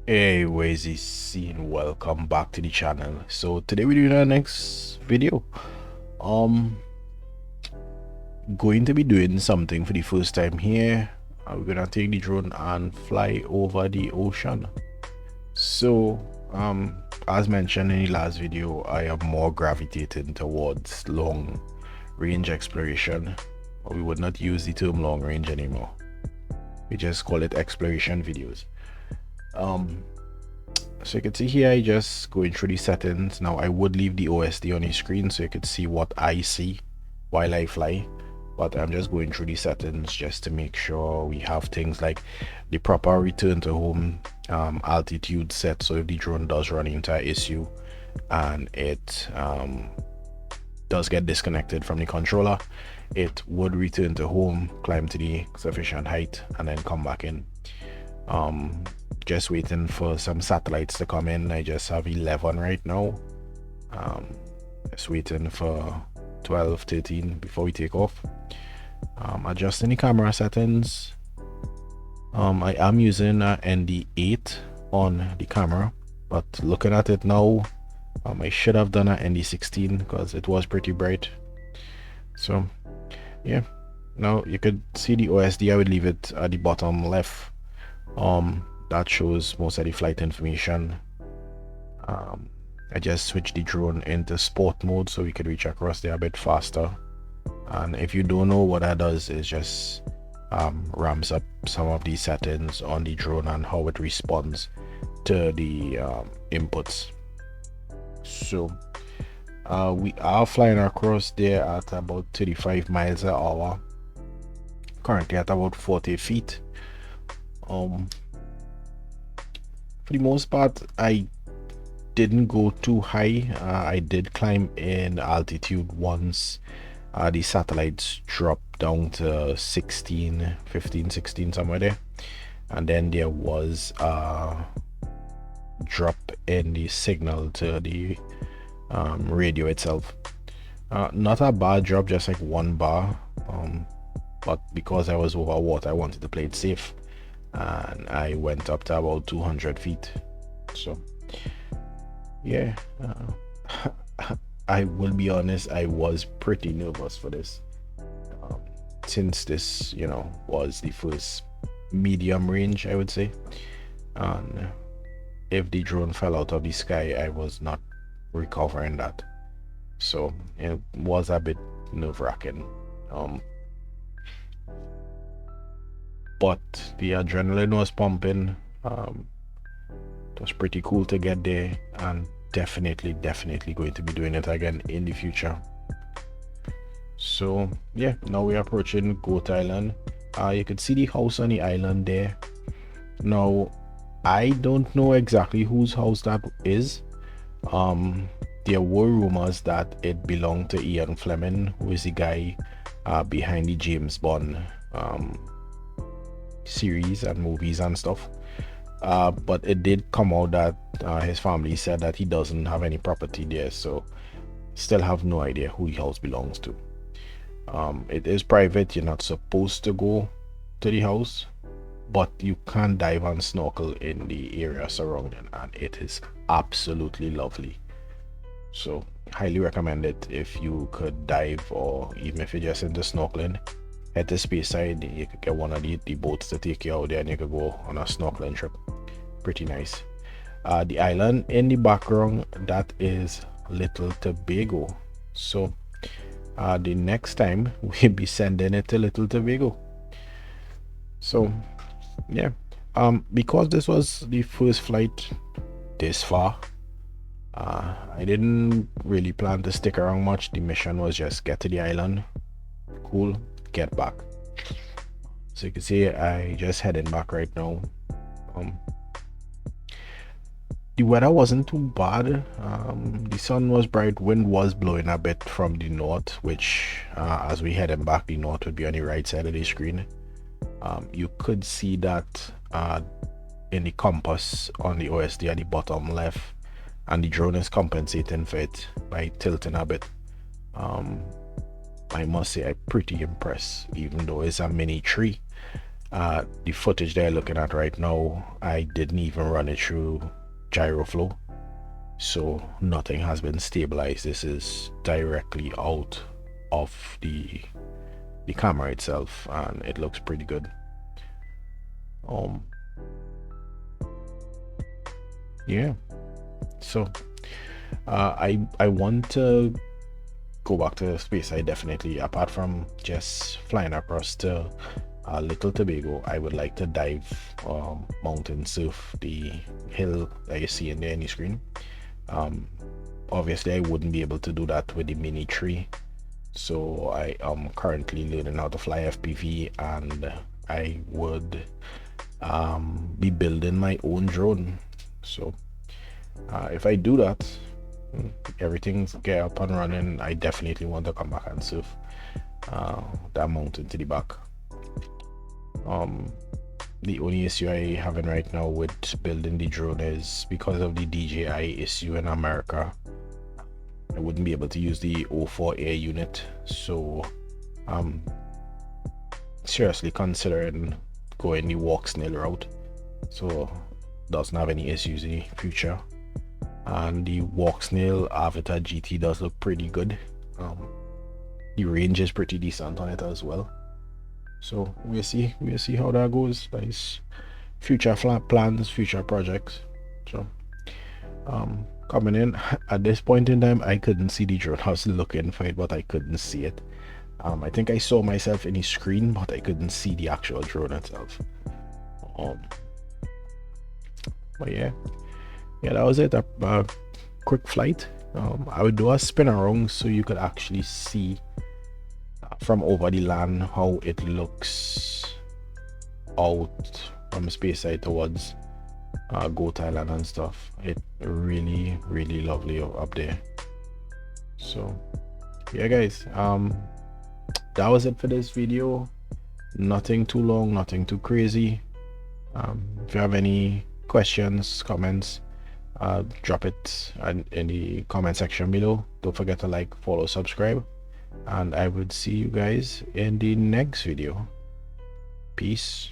Hey, where's the scene? Welcome back to the channel. So today we're doing our next video. Um, going to be doing something for the first time here. We're gonna take the drone and fly over the ocean. So, as mentioned in the last video, I am more gravitating towards long range exploration. We would not use the term long range anymore. We just call it exploration videos. So you can see here, I just going through the settings. Now I would leave the OSD on the screen so you could see what I see while I fly, but I'm just going through the settings just to make sure we have things like the proper return to home altitude set, so if the drone does run into an issue and it does get disconnected from the controller, it would return to home, climb to the sufficient height, and then come back in. Just waiting for some satellites to come in. I just have 11 right now. Just waiting for 12, 13 before we take off. Adjusting the camera settings. I am using a ND8 on the camera, but looking at it now, I should have done a ND16 because it was pretty bright. So yeah, now you could see the OSD. I would leave it at the bottom left. That shows most of the flight information. I just switched the drone into sport mode so we could reach across there a bit faster. And if you don't know, what that does is just ramps up some of these settings on the drone and how it responds to the inputs. So we are flying across there at about 35 miles an hour, currently at about 40 feet. For the most part, I didn't go too high. I did climb in altitude once the satellites dropped down to 16, 15, 16, somewhere there, and then there was a drop in the signal to the radio itself. Not a bad drop, just like 1 bar, but because I was over water, I wanted to play it safe, and I went up to about 200 feet. So yeah, I will be honest, I was pretty nervous for this, since this, was the first medium range, I would say, and if the drone fell out of the sky, I was not recovering that. So it was a bit nerve-wracking, but the adrenaline was pumping. It was pretty cool to get there, and definitely going to be doing it again in the future. So yeah, now we're approaching Goat Island. You could see the house on the island there. Now I don't know exactly whose house that is. There were rumors that it belonged to Ian Fleming, who is the guy behind the James Bond series and movies and stuff. But it did come out that his family said that he doesn't have any property there, so still have no idea who the house belongs to. It is private. You're not supposed to go to the house, but you can dive and snorkel in the area surrounding, and it is absolutely lovely. So highly recommend it if you could dive, or even if you're just into snorkeling. Head to Speyside. You could get one of the boats to take you out there, and you could go on a snorkeling trip. Pretty nice. The island in the background, that is Little Tobago. So the next time we'll be sending it to Little Tobago. So yeah, because this was the first flight this far, I didn't really plan to stick around much. The mission was just get to the island, cool, get back. So you can see I just heading back right now. The weather wasn't too bad. The sun was bright, wind was blowing a bit from the north, which as we heading back, the north would be on the right side of the screen. You could see that in the compass on the OSD at the bottom left, and the drone is compensating for it by tilting a bit. I must say I'm pretty impressed, even though it's a mini tree. The footage they're looking at right now, I didn't even run it through gyroflow, so nothing has been stabilized. This is directly out of the camera itself, and it looks pretty good. Yeah, so I want to go back to Speyside definitely. Apart from just flying across to Little Tobago, I would like to dive mountain surf the hill that you see in the any screen. Obviously I wouldn't be able to do that with the mini tree, so I am currently learning how to fly FPV, and I would be building my own drone. So if I do that, everything's get up and running, I definitely want to come back and surf that mountain to the back. The only issue I having right now with building the drone is because of the DJI issue in America. I wouldn't be able to use the O4 air unit, so I'm seriously considering going the walk snail route, so doesn't have any issues in the future. And the walk snail Avatar GT does look pretty good. The range is pretty decent on it as well, so we'll see how that goes. Nice future plans, future projects. So coming in at this point in time, I couldn't see the drone. I was looking for it, but I couldn't see it. I think I saw myself in the screen, but I couldn't see the actual drone itself. But yeah, that was it. A quick flight. I would do a spin around so you could actually see from over the land how it looks out from Speyside towards Goat Island and stuff. It really lovely up there. So yeah guys, that was it for this video. Nothing too long, nothing too crazy. If you have any questions, comments, drop it in the comment section below. Don't forget to like, follow, subscribe, and I would see you guys in the next video. Peace.